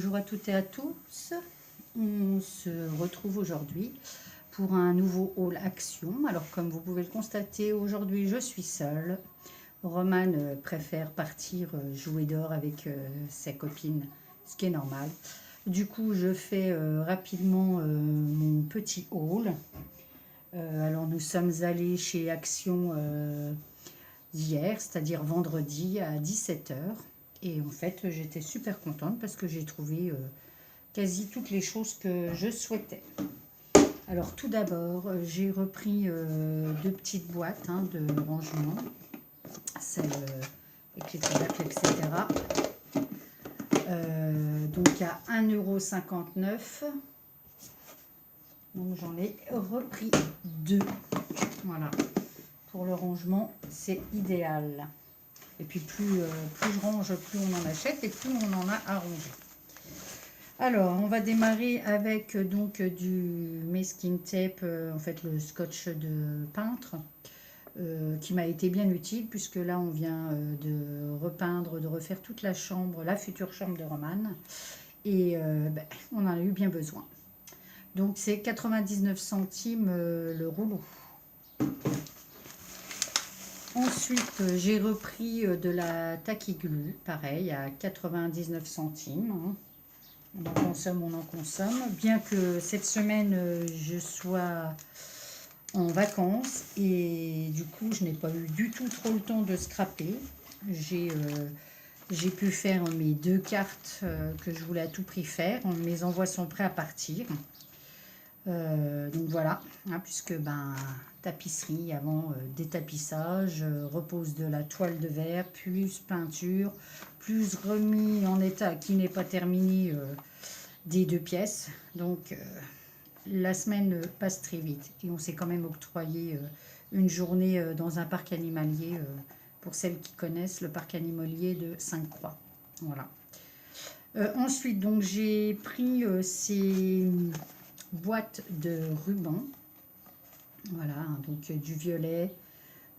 Bonjour à toutes et à tous, on se retrouve aujourd'hui pour un nouveau haul action. Alors comme vous pouvez le constater, aujourd'hui je suis seule. Romane préfère partir jouer dehors avec sa copine, ce qui est normal. Du coup je fais rapidement mon petit haul. Alors nous sommes allés chez Action hier, c'est-à-dire vendredi à 17 h. Et en fait, j'étais super contente parce que j'ai trouvé quasi toutes les choses que je souhaitais. Alors tout d'abord, j'ai repris deux petites boîtes de rangement, celles avec les couvercles, etc. Donc à 1,59 €. Donc j'en ai repris deux. Voilà. Pour le rangement, c'est idéal. Et puis plus je range, plus on en achète et plus on en a à ranger. Alors, on va démarrer avec donc du masking tape, en fait le scotch de peintre, qui m'a été bien utile puisque là on vient de repeindre, de refaire toute la chambre, la future chambre de Romane. Et on en a eu bien besoin. Donc c'est 99 centimes le rouleau. Ensuite, j'ai repris de la Tacky Glue, pareil, à 99 centimes. On en consomme, on en consomme. Bien que cette semaine, je sois en vacances et du coup, je n'ai pas eu du tout trop le temps de scraper. J'ai pu faire mes deux cartes que je voulais à tout prix faire. Mes envois sont prêts à partir. Donc voilà, puisque tapisserie avant détapissage, repose de la toile de verre, plus peinture, plus remis en état qui n'est pas terminé des deux pièces. Donc la semaine passe très vite et on s'est quand même octroyé une journée dans un parc animalier, pour celles qui connaissent le parc animalier de Sainte-Croix. Voilà. Ensuite, donc j'ai pris ces boîte de rubans, voilà, donc du violet,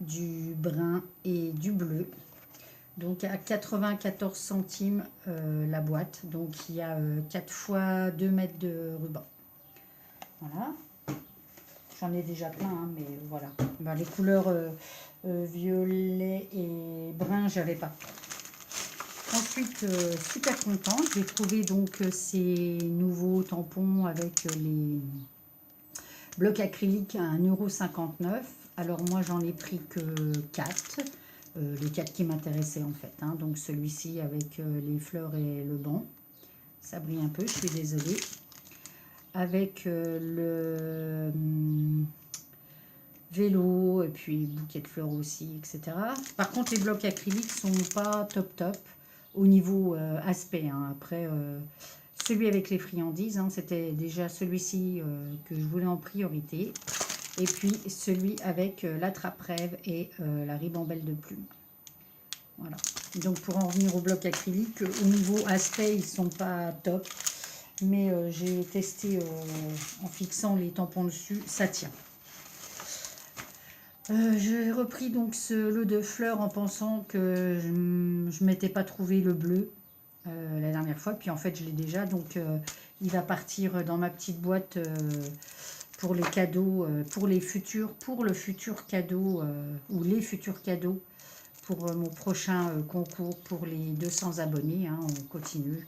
du brun et du bleu, donc à 94 centimes la boîte. Donc il y a 4 fois 2 mètres de ruban. Voilà, j'en ai déjà plein, mais voilà. Les couleurs violet et brun, j'avais pas. Ensuite, super contente, j'ai trouvé donc ces nouveaux tampons avec les blocs acryliques à 1,59 €. Alors moi, j'en ai pris que 4, les 4 qui m'intéressaient en fait. Donc celui-ci avec les fleurs et le banc. Ça brille un peu, je suis désolée. Avec le vélo et puis bouquet de fleurs aussi, etc. Par contre, les blocs acryliques sont pas top au niveau aspect. Après, celui avec les friandises, c'était déjà celui-ci que je voulais en priorité. Et puis celui avec la trappe-rêve et la ribambelle de plumes. Voilà. Donc pour en revenir aux blocs acryliques, au niveau aspect, ils sont pas top. Mais j'ai testé en fixant les tampons dessus, ça tient. J'ai repris donc ce lot de fleurs en pensant que je ne m'étais pas trouvé le bleu la dernière fois. Puis en fait, je l'ai déjà. Donc, il va partir dans ma petite boîte pour les cadeaux, pour le futur cadeau ou les futurs cadeaux pour mon prochain concours pour les 200 abonnés. On continue.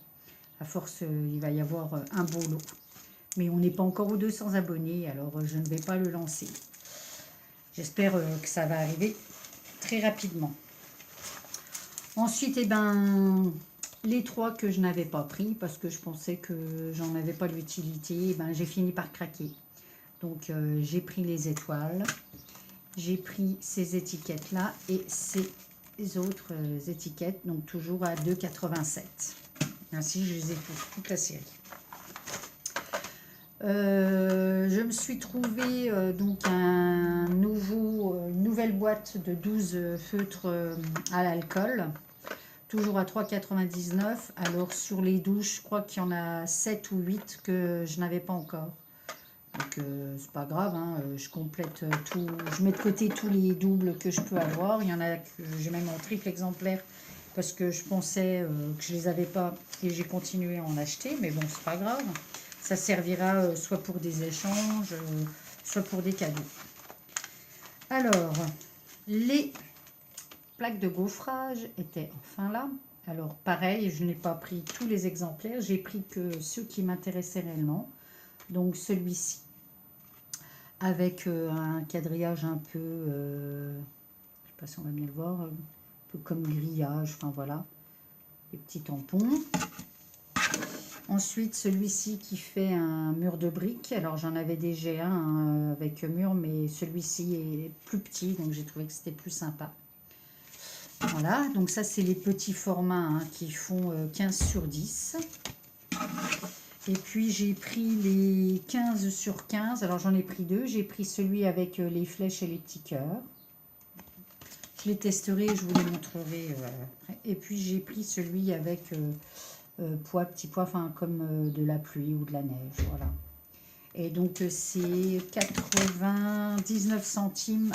À force, il va y avoir un beau lot. Mais on n'est pas encore aux 200 abonnés, alors je ne vais pas le lancer. J'espère que ça va arriver très rapidement. Ensuite, les 3 que je n'avais pas pris parce que je pensais que j'en avais pas l'utilité, j'ai fini par craquer. Donc, j'ai pris les étoiles. J'ai pris ces étiquettes-là et ces autres étiquettes, donc toujours à 2,87 €. Ainsi, je les ai toute la série. Je me suis trouvé donc une nouvelle boîte de 12 feutres à l'alcool, toujours à 3,99 €. Alors sur les 12, je crois qu'il y en a 7 ou 8 que je n'avais pas encore. Donc c'est pas grave, je complète tout, je mets de côté tous les doubles que je peux avoir. Il y en a que j'ai même en triple exemplaire parce que je pensais que je les avais pas et j'ai continué à en acheter, mais bon, c'est pas grave. Ça servira soit pour des échanges, soit pour des cadeaux. Alors, les plaques de gaufrage étaient enfin là. Alors pareil, je n'ai pas pris tous les exemplaires, j'ai pris que ceux qui m'intéressaient réellement. Donc celui-ci, avec un quadrillage un peu, je ne sais pas si on va bien le voir, un peu comme grillage, enfin voilà, les petits tampons. Ensuite, celui-ci qui fait un mur de briques. Alors, j'en avais déjà un avec mur, mais celui-ci est plus petit, donc j'ai trouvé que c'était plus sympa. Voilà, donc ça, c'est les petits formats hein, qui font 15 sur 10. Et puis, j'ai pris les 15 sur 15. Alors, j'en ai pris deux. J'ai pris celui avec les flèches et les petits cœurs. Je les testerai, je vous les montrerai après. Et puis, j'ai pris celui avec... pois, petits pois, enfin comme de la pluie ou de la neige, voilà. Et donc c'est 99 centimes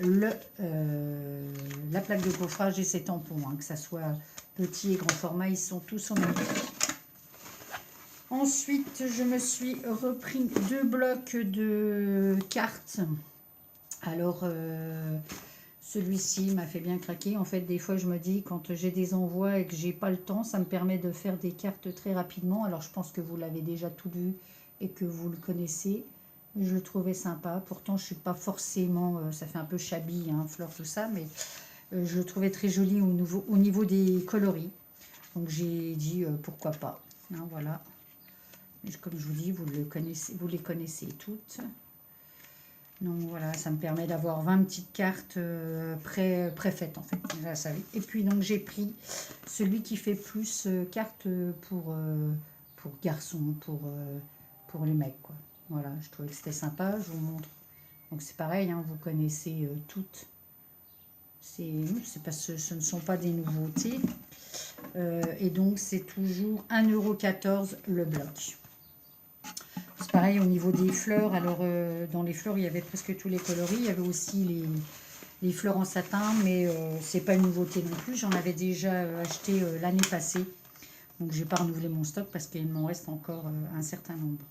la plaque de gaufrage et ses tampons, hein, que ça soit petit et grand format, ils sont tous au même prix. Ensuite, je me suis repris 2 blocs de cartes. Alors, celui-ci m'a fait bien craquer. En fait, des fois, je me dis, quand j'ai des envois et que j'ai pas le temps, ça me permet de faire des cartes très rapidement. Alors, je pense que vous l'avez déjà tout vu et que vous le connaissez. Je le trouvais sympa. Pourtant, je suis pas forcément... ça fait un peu shabby, hein, fleur, tout ça. Mais je le trouvais très joli au niveau des coloris. Donc, j'ai dit, pourquoi pas. Hein, voilà. Et comme je vous dis, vous les connaissez toutes. Donc voilà, ça me permet d'avoir 20 petites cartes préfaites en fait. Et puis donc j'ai pris celui qui fait plus cartes pour garçons, pour les mecs quoi. Voilà, je trouvais que c'était sympa, je vous montre. Donc c'est pareil, hein, vous connaissez toutes. C'est parce que ce ne sont pas des nouveautés. Et donc c'est toujours 1,14 € le bloc. C'est pareil au niveau des fleurs. Alors, dans les fleurs, il y avait presque tous les coloris. Il y avait aussi les fleurs en satin, mais c'est pas une nouveauté non plus. J'en avais déjà acheté l'année passée. Donc, j'ai pas renouvelé mon stock parce qu'il m'en reste encore un certain nombre.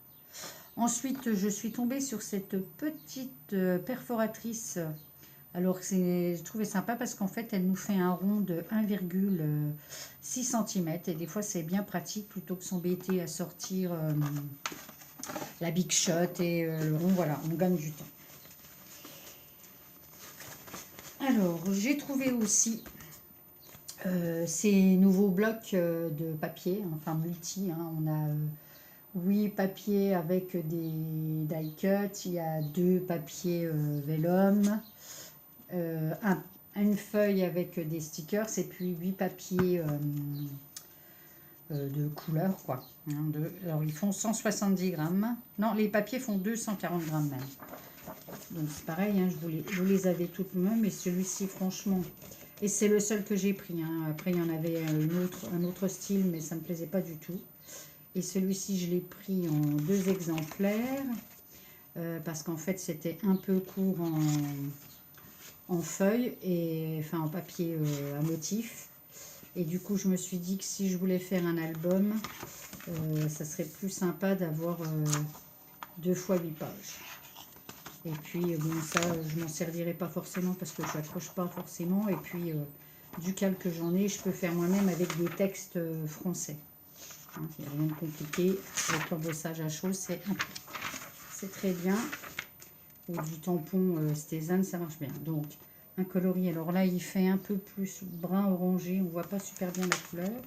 Ensuite, je suis tombée sur cette petite perforatrice. Alors, je trouvais sympa parce qu'en fait, elle nous fait un rond de 1,6 cm. Et des fois, c'est bien pratique plutôt que s'embêter à sortir... la Big Shot et le rond, voilà, on gagne du temps. Alors, j'ai trouvé aussi ces nouveaux blocs de papier, enfin multi. Hein, on a 8 papiers avec des die cut, il y a 2 papiers vellum, une feuille avec des stickers et puis 8 papiers de couleur quoi. Hein, alors ils font 170 grammes. Non, les papiers font 240 grammes même. Donc c'est pareil, hein, je vous les avais toutes mêmes, mais celui-ci franchement, et c'est le seul que j'ai pris. Hein. Après il y en avait un autre style, mais ça ne me plaisait pas du tout. Et celui-ci je l'ai pris en 2 exemplaires parce qu'en fait c'était un peu court en feuilles et enfin en papier à motif. Et du coup, je me suis dit que si je voulais faire un album, ça serait plus sympa d'avoir 2 fois 8 pages. Et puis, bon, ça, je m'en servirai pas forcément parce que je n'accroche pas forcément. Et puis, du calque que j'en ai, je peux faire moi-même avec des textes français. Hein, il n'y a rien de compliqué. Avec l'embossage à chaud, c'est très bien. Ou du tampon Stézane, ça marche bien. Donc, un coloris. Alors là, il fait un peu plus brun orangé. On voit pas super bien la couleur.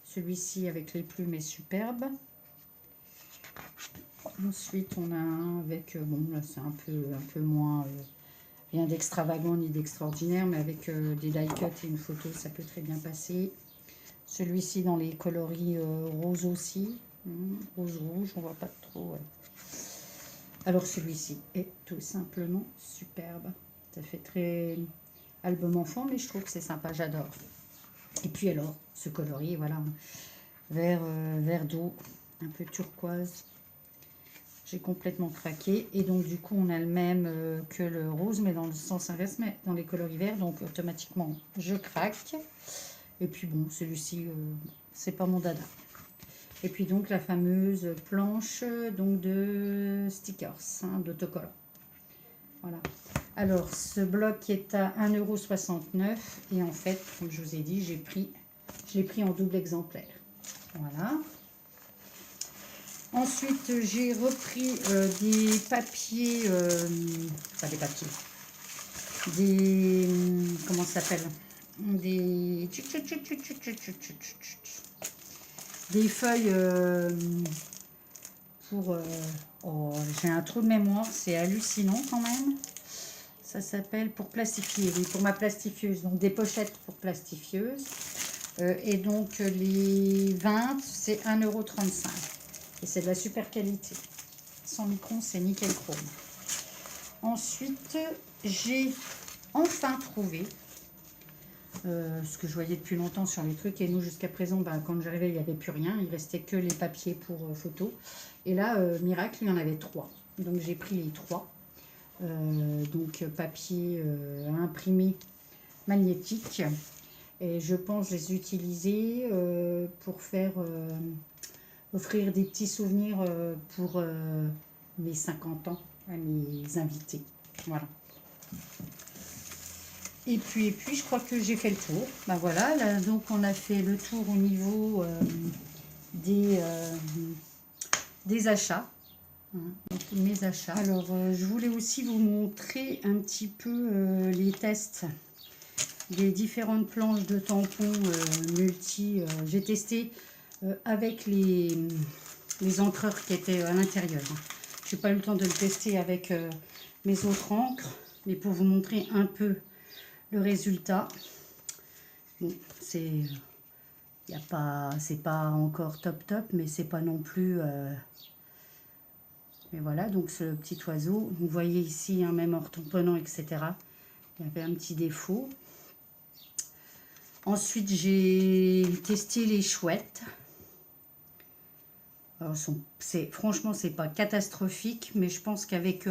Celui-ci avec les plumes est superbe. Ensuite, on a un avec... bon, là, c'est un peu moins... rien d'extravagant ni d'extraordinaire, mais avec des die cut et une photo, ça peut très bien passer. Celui-ci dans les coloris rose aussi. Rose-rouge, on voit pas trop... Ouais. Alors, celui-ci est tout simplement superbe. Ça fait très album enfant, mais je trouve que c'est sympa, j'adore. Et puis alors, ce coloris, voilà, vert d'eau, un peu turquoise. J'ai complètement craqué. Et donc, du coup, on a le même que le rose, mais dans le sens inverse, mais dans les coloris verts. Donc, automatiquement, je craque. Et puis bon, celui-ci, c'est pas mon dada. Et puis donc la fameuse planche donc de stickers, hein, d'autocollants. Voilà. Alors ce bloc est à 1,69 € et en fait, comme je vous ai dit, je l'ai pris en double exemplaire. Voilà. Ensuite, j'ai repris des papiers, pas des papiers, des, comment ça s'appelle, des feuilles pour, oh, j'ai un trou de mémoire, c'est hallucinant quand même. Ça s'appelle pour plastifier, oui, pour ma plastifieuse, donc des pochettes pour plastifieuse. Et donc les 20, c'est 1,35 €. Et c'est de la super qualité. 100 microns, c'est nickel chrome. Ensuite, j'ai enfin trouvé ce que je voyais depuis longtemps sur les trucs. Et nous, jusqu'à présent, quand j'arrivais, il n'y avait plus rien. Il restait que les papiers pour photos. Et là, miracle, il y en avait 3. Donc, j'ai pris les 3. Donc, papier imprimé magnétique. Et je pense les utiliser pour faire... offrir des petits souvenirs pour mes 50 ans à mes invités. Voilà. Et puis, je crois que j'ai fait le tour. Ben voilà, là, donc on a fait le tour au niveau des achats. Hein, donc mes achats. Alors, je voulais aussi vous montrer un petit peu les tests des différentes planches de tampons multi. J'ai testé avec les encreurs qui étaient à l'intérieur. Je n'ai pas eu le temps de le tester avec mes autres encres, mais pour vous montrer un peu le résultat. Bon, c'est pas encore top, mais c'est pas non plus. Mais voilà, donc ce petit oiseau, vous voyez ici, hein, même en retamponnant, etc. Il y avait un petit défaut. Ensuite, j'ai testé les chouettes. Franchement, c'est pas catastrophique, mais je pense qu'avec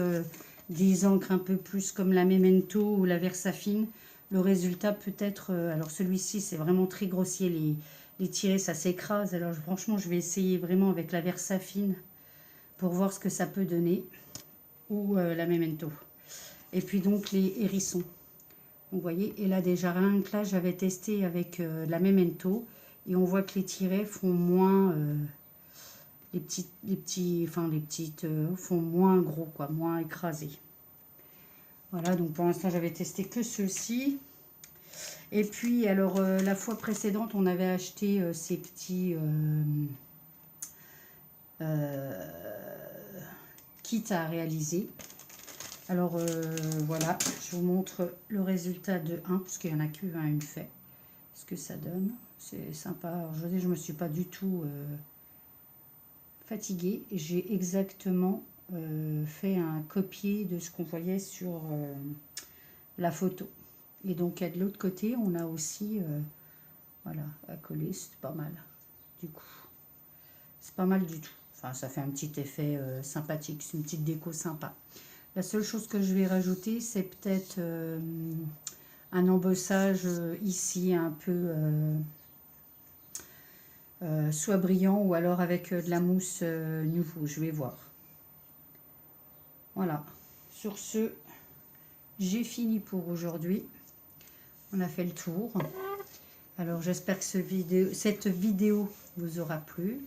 des encres un peu plus comme la Memento ou la Versafine, le résultat peut être... alors celui-ci, c'est vraiment très grossier, les tirés, ça s'écrase. Alors franchement, je vais essayer vraiment avec la Versafine pour voir ce que ça peut donner, ou la Memento. Et puis donc les hérissons. Vous voyez, et là déjà, rien que là, j'avais testé avec la Memento, et on voit que les tirets font moins... les petites font moins gros, quoi, moins écrasés. Voilà, donc pour l'instant, j'avais testé que ceux-ci. Et puis, alors, la fois précédente, on avait acheté ces petits kits à réaliser. Alors, voilà, je vous montre le résultat de 1, parce qu'il n'y en a qu'un une fait. Ce que ça donne, c'est sympa. Alors, je ne me suis pas du tout... fatiguée. J'ai exactement fait un copier de ce qu'on voyait sur la photo. Et donc de l'autre côté, on a aussi voilà, à coller, c'est pas mal du coup. C'est pas mal du tout. Enfin, ça fait un petit effet sympathique, c'est une petite déco sympa. La seule chose que je vais rajouter, c'est peut-être un embossage ici un peu... soit brillant ou alors avec de la mousse nouveau, je vais voir. Voilà, sur ce, j'ai fini pour aujourd'hui. On a fait le tour. Alors j'espère que cette vidéo vous aura plu.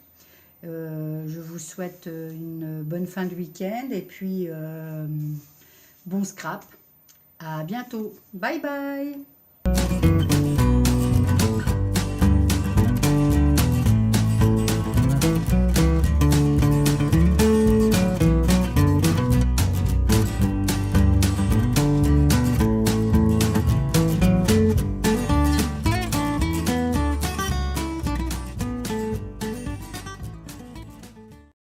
Je vous souhaite une bonne fin de week-end et puis bon scrap. À bientôt. Bye bye.